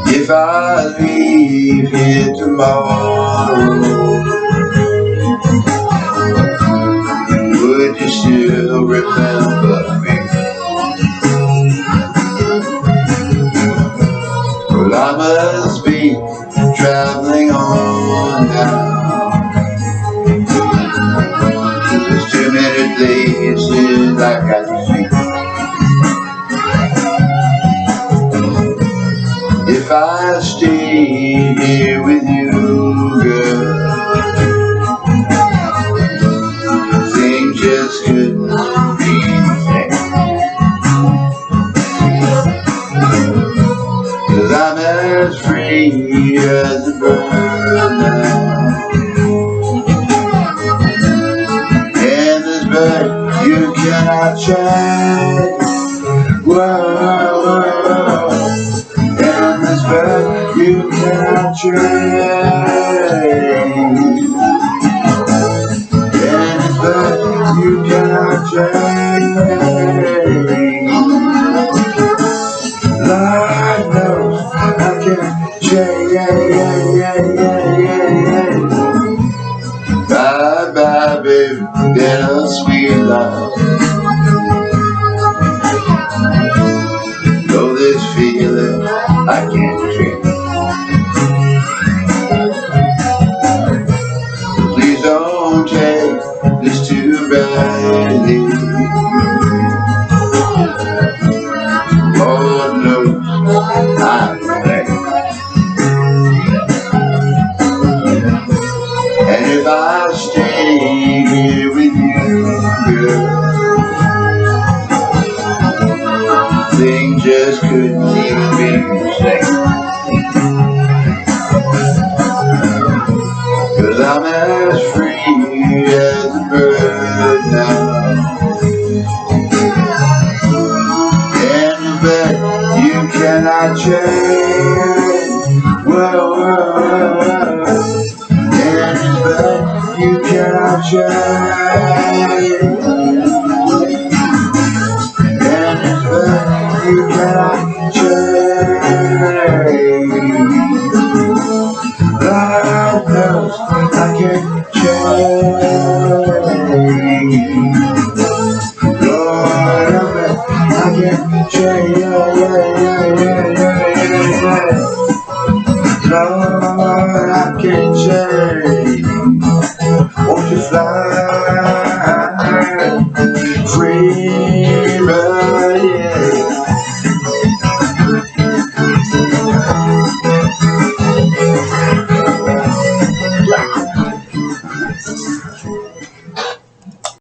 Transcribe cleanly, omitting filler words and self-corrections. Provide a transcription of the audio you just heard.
If I leave here tomorrow, would you still remember me? Well, I must be traveling on now. There's too many places I got to see. If I stay here with you, girl, things just couldn't be the same. 'Cause I'm as free as a bird now, and this bird you cannot change. Whoa. But you cannot change. And but you cannot change. Lord knows I can't change. Bye bye, baby, been a sweet love. Though this feeling I can't change. Please don't take this too badly. Lord knows I'm bad. And if I stay here with you, girl, things just couldn't even be the same. 'Cause I'm as free as a bird now, and bet you cannot change.